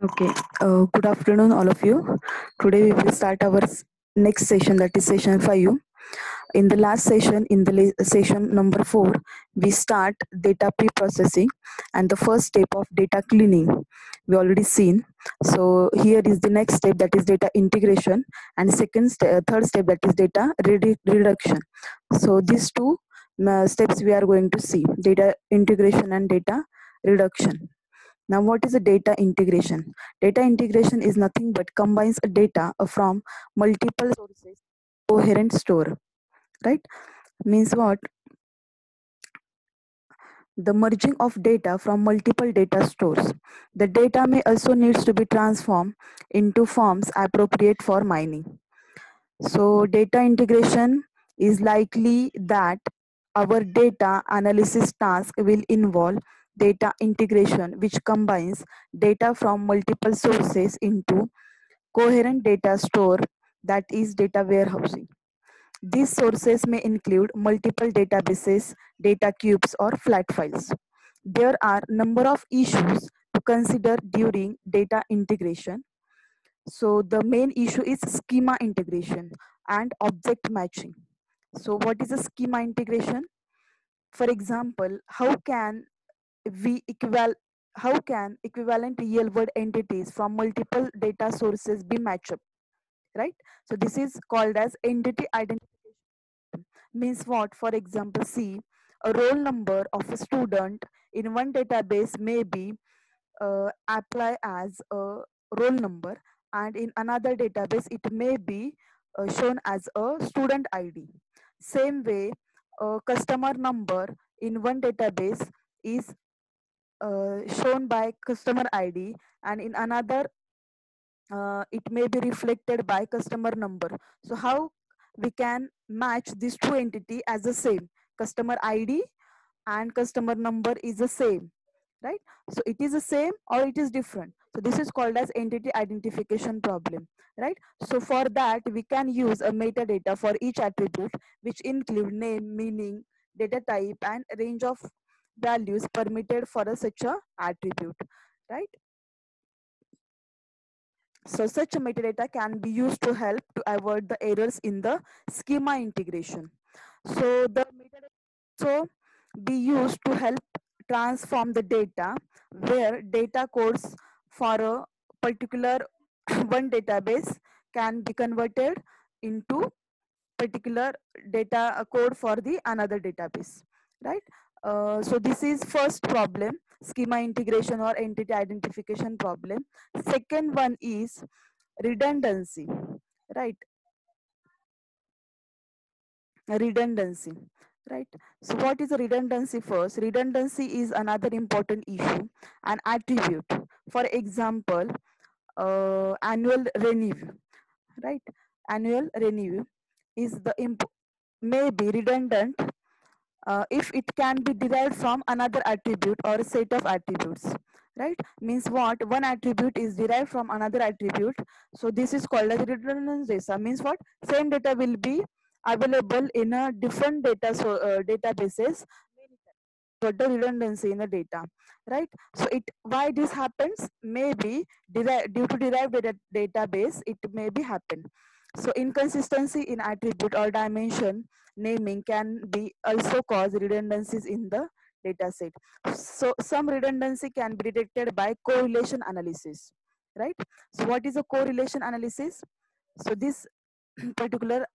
Okay, good afternoon, all of you. Today we will start our next session, that is session 5. In the last session, in the session number 4, we start data pre-processing and the first step of data cleaning. We already seen. So here is the next step, that is data integration, and third step, that is data reduction. So these two steps we are going to see: data integration and data reduction. Now, what is a data integration? Data integration is nothing but combines a data from multiple sources, coherent store, right? Means what? The merging of data from multiple data stores. The data may also needs to be transformed into forms appropriate for mining. So data integration is likely that our data analysis task will involve data integration, which combines data from multiple sources into coherent data store, that is data warehousing. These sources may include multiple databases, data cubes, or flat files. There are number of issues to consider during data integration. So the main issue is schema integration and object matching. So what is a schema integration? For example, we equal how can equivalent real world entities from multiple data sources be matched up, right? So this is called as entity identification. Means what? For example, see, a roll number of a student in one database may be apply as a roll number, and in another database it may be shown as a student ID. Same way, a customer number in one database is shown by customer ID, and in another it may be reflected by customer number. So how we can match these two entity as the same? Customer ID and customer number is the same, right? So it is the same or it is different. So this is called as entity identification problem, right? So for that we can use a metadata for each attribute, which include name, meaning, data type, and range of values permitted for such a attribute, right? So such a metadata can be used to help to avoid the errors in the schema integration. So the metadata also be used to help transform the data, where data codes for a particular one database can be converted into particular data code for the another database, right? So this is first problem, schema integration or entity identification problem. Second one is redundancy, right? Redundancy, right? So what is a redundancy? First, redundancy is another important issue, an attribute. For example, annual revenue, right? Annual revenue is the may be redundant if it can be derived from another attribute or a set of attributes, right? Means what? One attribute is derived from another attribute, so this is called as redundant data. Means what? Same data will be available in a different databases, but the redundancy in the data, right? So it, why this happens? Maybe due to derived database it may be happen. So inconsistency in attribute or dimension naming can be also cause redundancies in the data set. So some redundancy can be detected by correlation analysis, right? So what is a correlation analysis? So this particular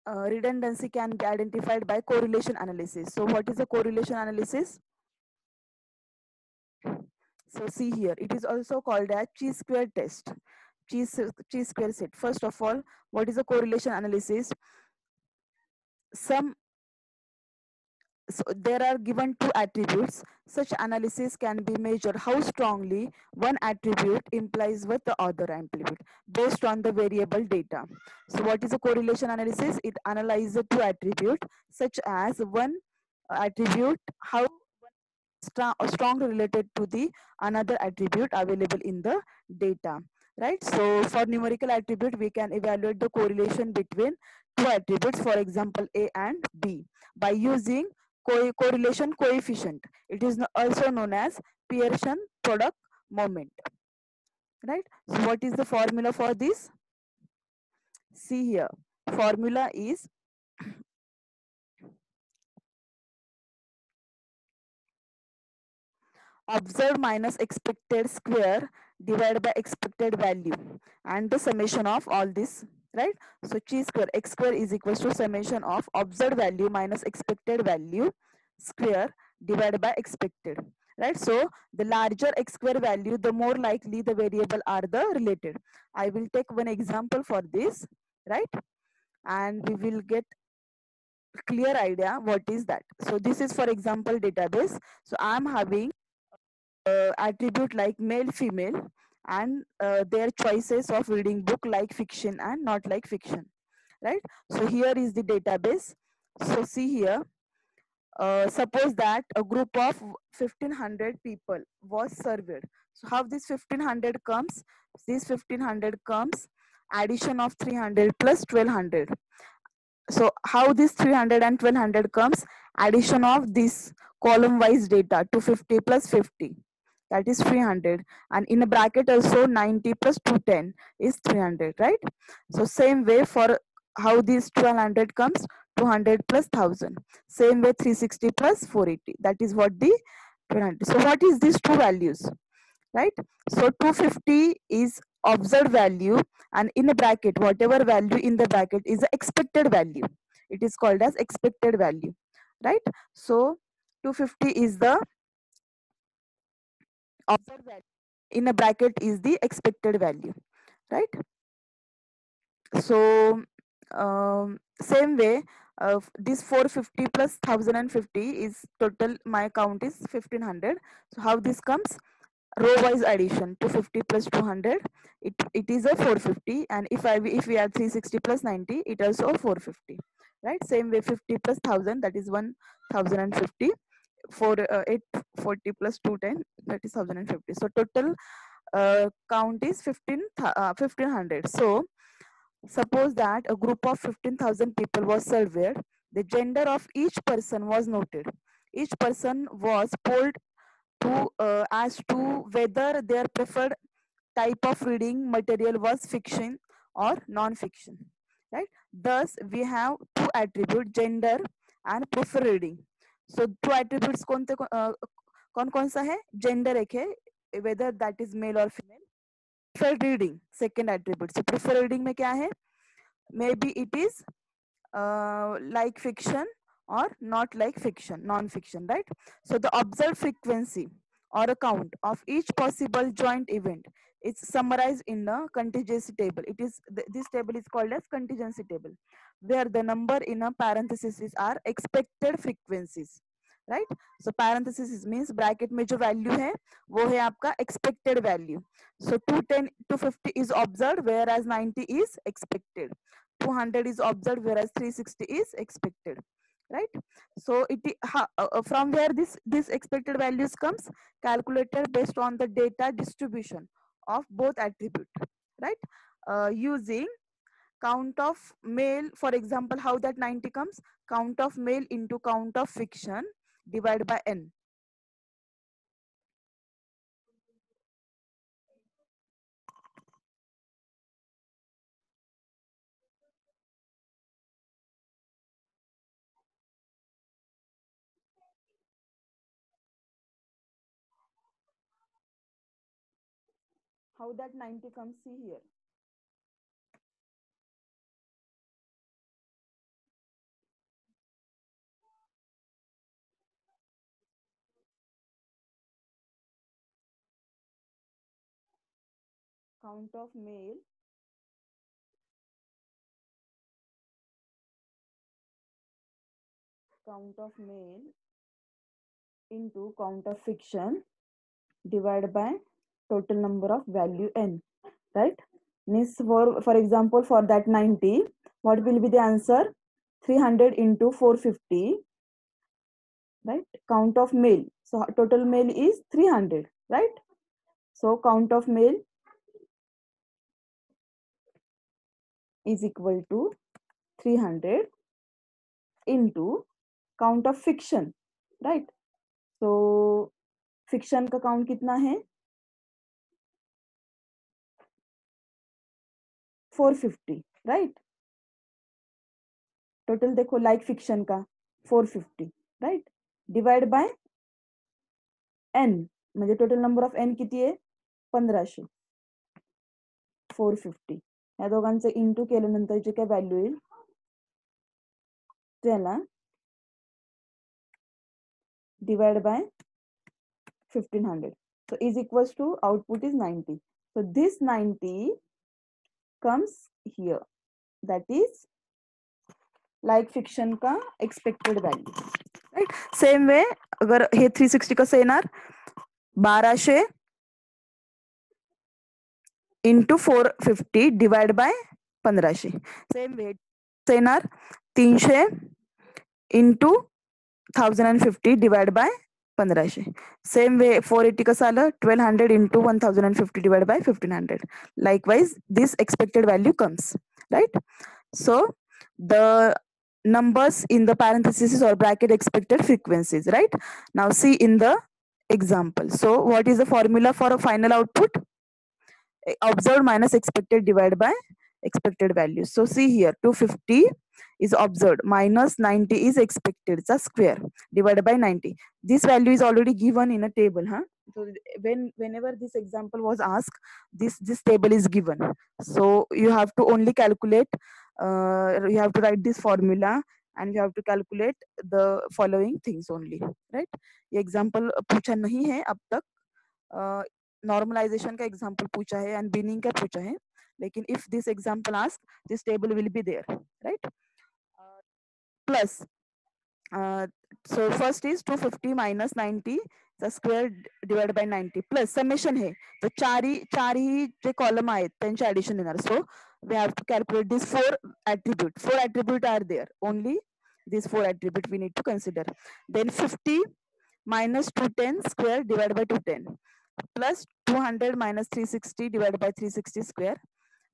redundancy can be identified by correlation analysis. So what is a correlation analysis? So see here, it is also called a chi-square test, chi-square set. First of all, what is a correlation analysis? So there are given two attributes. Such analysis can be measured how strongly one attribute implies with the other attribute based on the variable data. So what is a correlation analysis? It analyzes two attributes such as one attribute, how strongly related to the another attribute available in the data, right? So for numerical attribute, we can evaluate the correlation between two attributes, for example A and B, by using correlation coefficient. It is also known as Pearson product moment. right? So what is the formula for this? See here, formula is observed minus expected square divided by expected value and the summation of all this, right? So chi square x square is equals to summation of observed value minus expected value square divided by expected, right? So the larger x square value, the more likely the variable are the related. I will take one example for this, right? And we will get clear idea what is that. So this is for example database. So I'm having attribute like male female and their choices of reading book like fiction and not like fiction, right? So here is the database. So see here, suppose that a group of 1500 people was surveyed. So how this 1500 comes? This 1500 comes addition of 300 plus 1200. So how this 300 and 1200 comes? Addition of this column wise data, 250 plus 50, that is 300, and in a bracket also 90 plus 210 is 300, right? So same way for how this 1200 comes, 200 plus 1000, same way 360 plus 480, that is what the 1200. So what is these two values, right? So 250 is observed value, and in a bracket whatever value in the bracket is the expected value, it is called as expected value, right? So 250 is the observed value, in a bracket is the expected value, right? So same way, this 450 plus 1050 is total, my count is 1500. So how this comes? Row wise addition, 250 plus 200, it is a 450, and if we add 360 plus 90, it also a 450, right? Same way 50 plus 1000, that is 1050, for 840 plus 210, that is 1050. So total count is 1500. So suppose that a group of 15,000 people was surveyed. The gender of each person was noted. Each person was polled to as to whether their preferred type of reading material was fiction or non-fiction, right? Thus we have two attributes, gender and preferred reading. So two attributes कौन कौन सा है? Gender एक है, whether that is male or female. Preferred reading second attribute. So preferred reading में क्या है? Maybe it is like fiction or not like fiction, non-fiction, right? So the observed frequency or a count of each possible joint event is summarized in a contingency table. It is this table is called as contingency table, where the number in a parenthesis are expected frequencies, right? So parenthesis means bracket में जो value है वो है आपका expected value. So 210 250 is observed whereas 90 is expected. 200 is observed whereas 360 is expected, right? So from where this expected values comes? Calculated based on the data distribution of both attribute, right? Using count of male, for example, how that 90 comes? Count of male into count of fiction divided by n. How that 90 comes? See here. Count of male into count of fiction divided by total number of value n, right? Means for example, for that 90, what will be the answer? 300 into 450, right? Count of male. So total male is 300, right? So count of male is equal to 300 into count of fiction, right? So fiction का count कितना है? 450, right. Total देखो like fiction का 450, right, divide by N, म्हणजे total number of N किती आहे 1500, 450 या दोघांचं इंटू केल्यानंतर जे काय व्हॅल्यू येईल त्याला divide by 1500, so is equals to output is 90, so this 90 comes here, that is like fiction का expected value, right. Same way अगर हे 360 कसं येणार 1200 into 450 divide by 1500, same way येणार 300 into 1050 divide by 1500, same way 480 कसं आलं 1200 into 1050 divide by 1500, likewise this expected value comes, right. So the numbers in the parentheses or bracket expected frequencies, right. Now see in the example, so what is the formula for a final output? Observed minus expected divided by expected value. So see here 250 is observed minus 90 is expected, it's a square, divided by 90. This value is already given in a table, huh? So whenever this example was asked, this table is given, so you have to only calculate, you have to write this formula and you have to calculate the following things only, right. ये example पूछा नहीं है अब तक, normalisation का example पूछा है and binning का पूछा है, लेकिन if this example ask this table will be there, right. Plus so first is 250 minus 90 the square divided by 90 plus summation है, तो चारही जे कॉलम आहेत त्यांचे ऍडिशन येणार, so we have to calculate these four attribute are there, only these four attribute we need to consider. Then 50 minus 210 square divided by 210 plus 200 minus 360 divided by 360 square,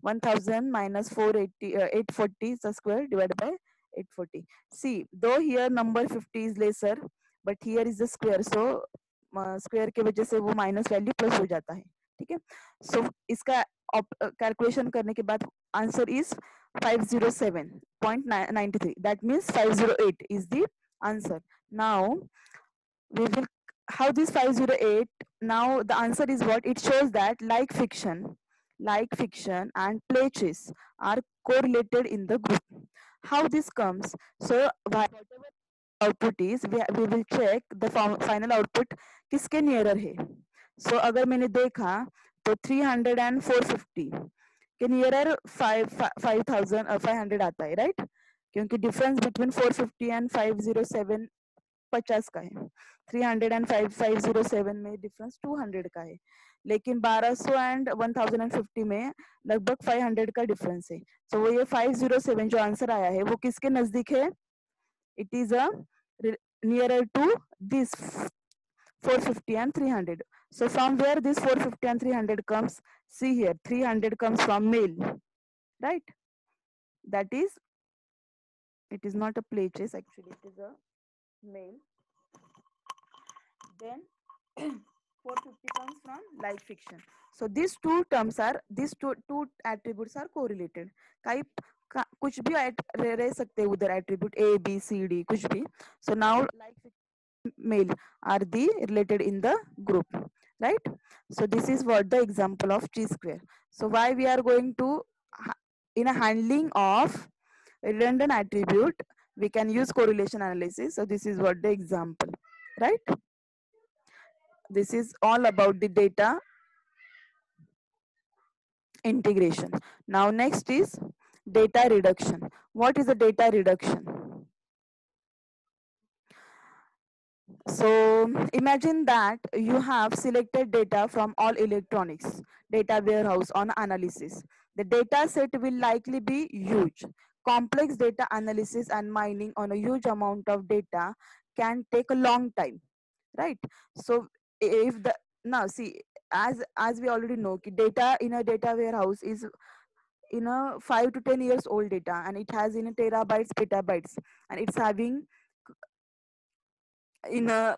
1000 minus 480 840 is the square divided by 840. See, though here number 50 is lesser, but here is the square, so square के वजह से वो minus value plus हो जाता है, ठीक है. So इसका calculation करने के बाद answer is 507.93, that means 508 is the answer. Now we will, how this 508, now the answer is what it shows that like fiction and play chess are correlated in the group. How this comes, so whatever output is we will check the final output किसके nearer है. So अगर मैंने देखा तो 300 and 450 के nearer 500 आता है, right, क्योंकि difference between 450 and 507 50 का है, 300 and 507 में डिफरेंस 200 का है, लेकिन 1200 एंड 1050 में लगभग 500 का डिफरेंस है. तो वो ये 507 जो आंसर आया है वो किसके नजदीक है, it is a nearer to this 450 and 300. So from where this 450 and 300 comes, see here 300 comes from male, right, that is, it is not a play chess, actually it is a male. Then 450 comes from like fiction. So these two terms are, these two attributes are correlated. काही कुछ भी रह सकते हैं उधर attribute A, B, C, D कुछ भी. So now like fiction, male are the related in the group, right? So this is what the example of T square. So why we are going to, in a handling of redundant attribute, we can use correlation analysis. So this is what the example, right? This is all about the data integration. Now next is data reduction. What is a data reduction? So imagine that you have selected data from all electronics data warehouse on analysis. The data set will likely be huge. Complex data analysis and mining on a huge amount of data can take a long time, right? So if the, now see, as we already know, data in a data warehouse is in a 5 to 10 years old data, and it has in a terabytes, petabytes, and it's having in a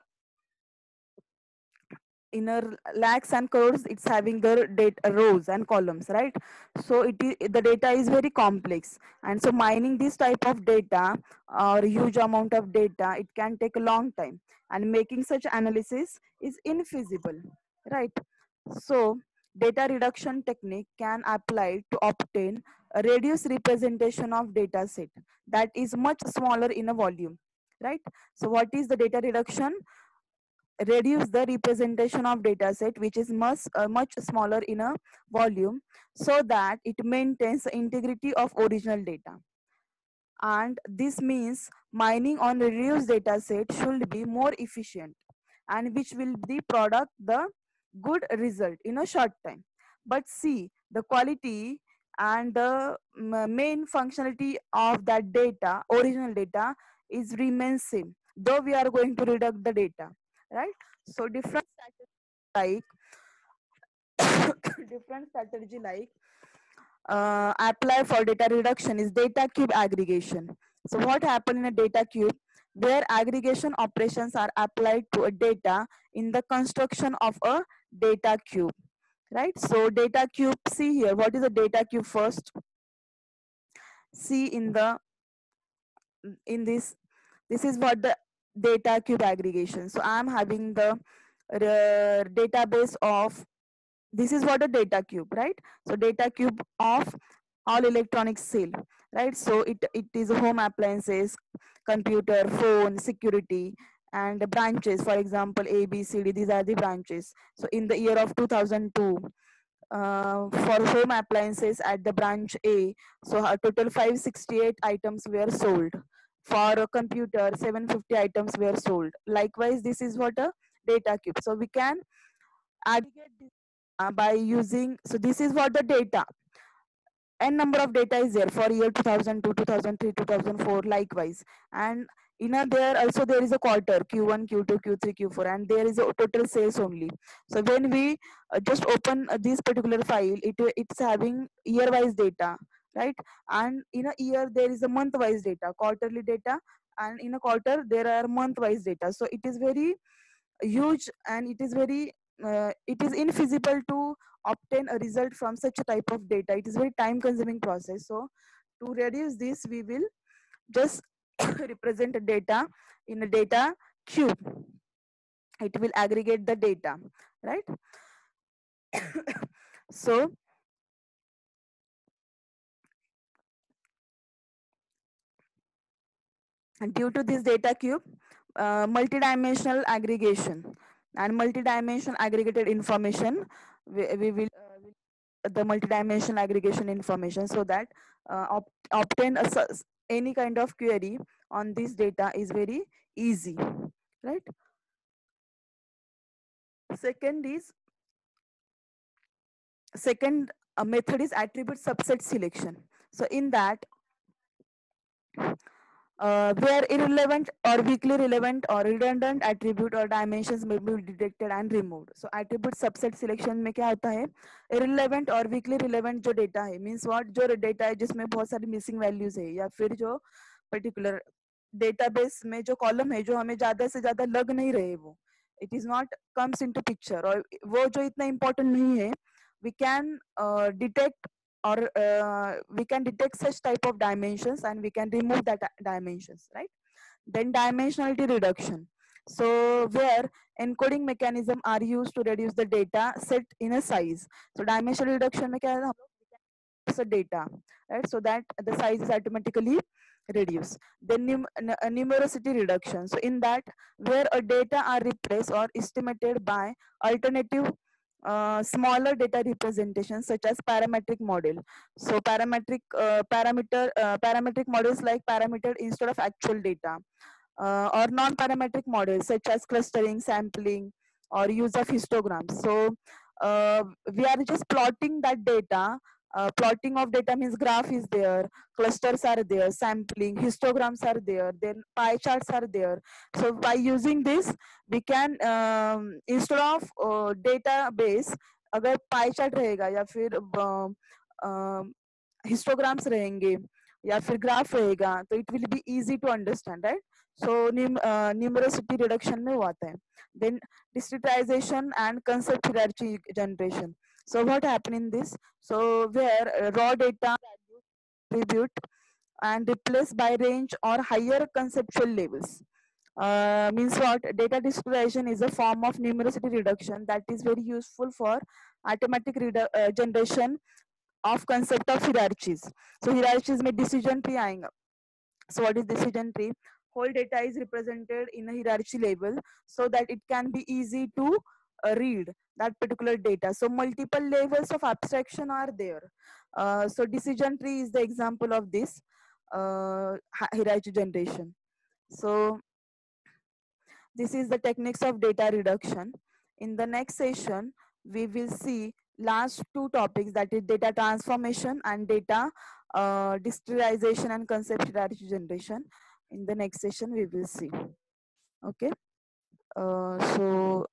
in a lakhs and crores, it's having the data rows and columns, right? So the data is very complex, and so mining this type of data or huge amount of data, it can take a long time, and making such analysis is infeasible, right? So data reduction technique can apply to obtain a reduced representation of data set that is much smaller in a volume, right? So what is the data reduction? Reduce the representation of data set which is much smaller in a volume, so that it maintains the integrity of original data. And this means mining on reduced data set should be more efficient, and which will be product the good result in a short time. But see, the quality and the main functionality of that data, original data, is remains same though we are going to reduce the data, right? So different strategy like different strategy like apply for data reduction is data cube aggregation. So what happened in a data cube, where aggregation operations are applied to a data in the construction of a data cube, right? So data cube, see here, what is a data cube first? See in this is what the data cube aggregation. So I'm having the database of, this is what a data cube, right? So data cube of all electronic cell, right? So it is home appliances, computer, phone, security, and the branches, for example A, B, C, D, these are the branches. So in the year of 2002, for home appliances at the branch A, so a total 568 items were sold. For a computer, 750 items were sold. Likewise, this is what a data cube. So we can aggregate this by using, so this is what the data, n number of data is there for year 2002, 2003, 2004, likewise. And in a there also there is a quarter, q1, q2, q3, q4, and there is a total sales only. So when we just open this particular file, it's having year wise data, right? And in a year there is a month wise data, quarterly data, and in a quarter there are month wise data. So it is very huge, and it is infeasible to obtain a result from such a type of data. It is very time consuming process. So to reduce this, we will just represent the data in a data cube. It will aggregate the data, right? So due to this data cube, multidimensional aggregation and multidimensional aggregated information, we will the multidimensional aggregation information, so that obtain any kind of query on this data is very easy, right? Second is second method is attribute subset selection. So in that, where irrelevant or weakly relevant or redundant attribute or dimensions may be detected and removed. So attribute subset selection में क्या होता है, irrelevant और weakly relevant जो data है, means what, जो data है जिसमें बहुत सारी missing values है, या फिर जो particular database में जो column है जो हमें ज़्यादा से ज़्यादा लग नहीं रहे, वो it is not comes into picture, और वो जो इतना important नहीं है, we can detect, or we can detect such type of dimensions, and we can remove that dimensions, right? Then dimensionality reduction, so where encoding mechanism are used to reduce the data set in a size. So dimensional reduction में क्या है, हम लोग the data, right? So that the size is automatically reduced. Then numerosity reduction, so in that, where a data are replaced or estimated by alternative smaller data representations such as parametric model. So parametric models like parameter instead of actual data, or non-parametric models such as clustering, sampling, or use of histograms. So we are just plotting that data. Plotting of data means graph is there, clusters are there, sampling, histograms are there, then pie charts are there. So by using this, we can instead of database, अगर pie chart रहेगा या फिर histograms रहेंगे, या फिर graph रहेगा तो it will be easy to understand, right? So numerosity reduction में वो आता है. Then discretization and concept hierarchy generation. So what happened in this? So where raw data attribute and replaced by range or higher conceptual levels. Means what? Data discretization is a form of numerosity reduction that is very useful for automatic generation of concept of hierarchies. So hierarchies में decision tree आएगा. So what is decision tree? Whole data is represented in a hierarchy level so that it can be easy to read that particular data. So multiple levels of abstraction are there. So decision tree is the example of this hierarchy generation. So this is the techniques of data reduction. In the next session, we will see last two topics, that is data transformation and data discretization and concept hierarchy generation. In the next session, we will see. Okay. So